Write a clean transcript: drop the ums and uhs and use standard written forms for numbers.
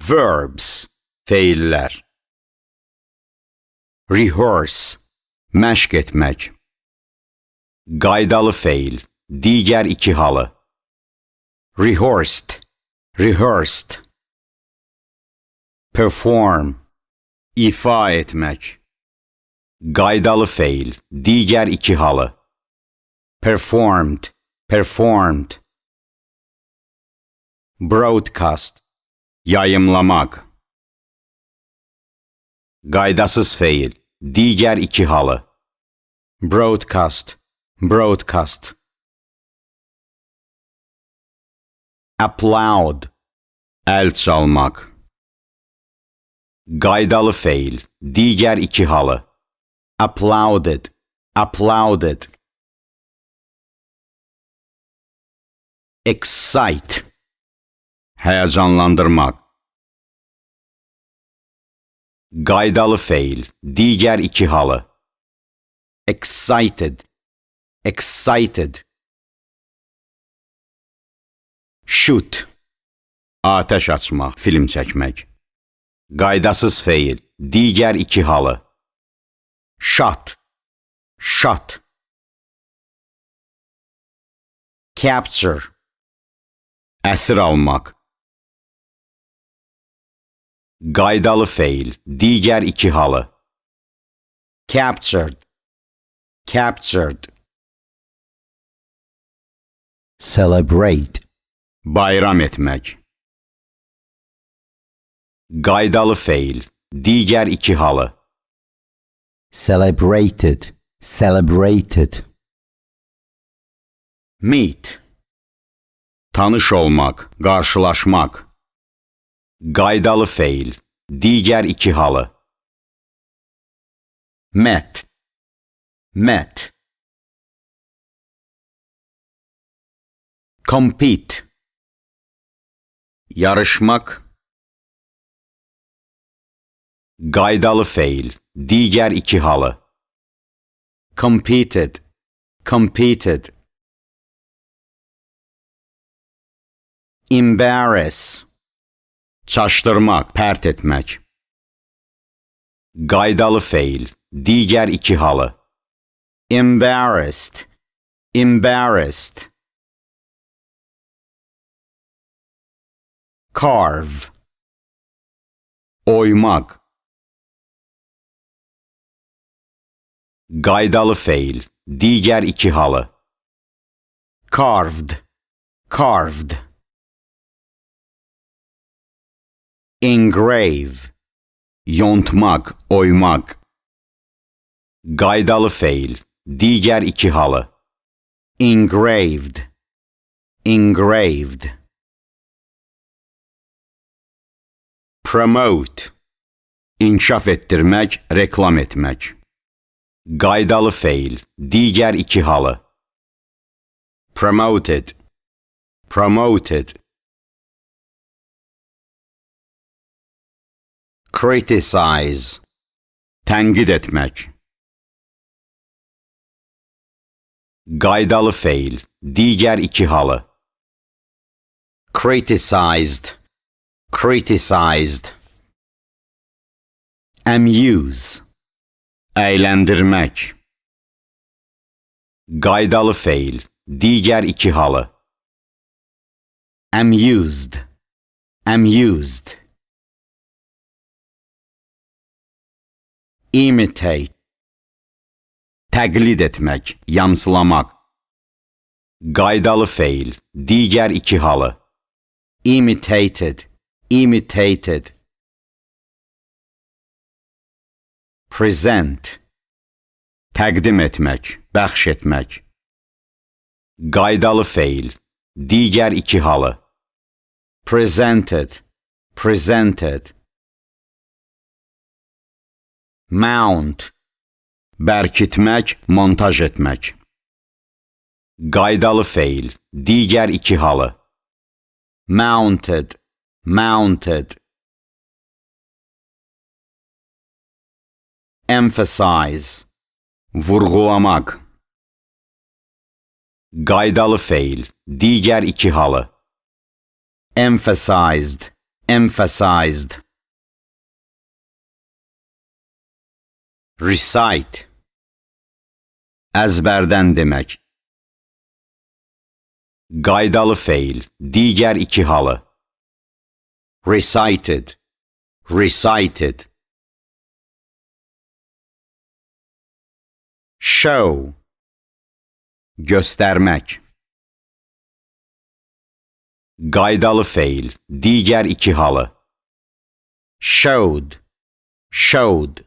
Verbs, feiller. Rehearse, məşq etmək. Qaydalı feil, digər iki halı. Rehearsed, rehearsed. Perform, ifa etmək. Qaydalı feil, digər iki halı. Performed, performed. Broadcast, yayımlamaq. Qaydasız feil, digər iki halı. Broadcast, broadcast. Applaud, əl çalmaq. Qaydalı feil, digər iki halı. Applauded, applauded. Excite, həyəcanlandırmaq. Qaydalı feil, digər iki halı. Excited, excited. Shoot, atəş açmaq, film çəkmək. Qaydasız feil, digər iki halı. Shot, shot. Capture, əsir almaq. Qaydalı feil, digər iki halı. Captured, captured. Celebrate, bayram etmək. Qaydalı feil, digər iki halı. celebrated, celebrated. Meet, tanış olmaq, qarşılaşmaq. Qaydalı feil, digər iki halı. Met, met. Compete, yarışmaq. Qaydalı feil, digər iki halı. Competed, competed. Embarrass, çaşdırmaq, pərt etmək. Qaydalı feil, digər iki halı. Embarrassed, embarrassed. Carve, oymaq. Qaydalı feil, digər iki halı. Carved, carved. Engrave, yontmaq, oymaq. Qaydalı feil, digər iki halı. Engraved, engraved. Promote, inkişaf etdirmək, reklam etmək. Qaydalı feil, digər iki halı. Promoted, promoted. Criticize, tənqid etmək. Qaydalı feil, digər iki halı. Criticized, criticized. Amuse, əyləndirmək. Qaydalı feil, digər iki halı. Amused, amused. Imitate, təqlid etmək, yamsılamaq. Qaydalı feil, digər iki halı. Imitated, imitated. Present, təqdim etmək, bəxş etmək. Qaydalı feil, digər iki halı. Presented, presented. Mount, bərkitmək, montaj etmək. Qaydalı feil, digər iki halı. Mounted, mounted. Emphasize, vurğulamaq. Qaydalı feil, digər iki halı. Emphasized, emphasized, recite, əzbərdən demək. Qaydalı feil, digər iki halı. Recited, recited. Show, göstərmək. Qaydalı feil, digər iki halı. Showed, showed.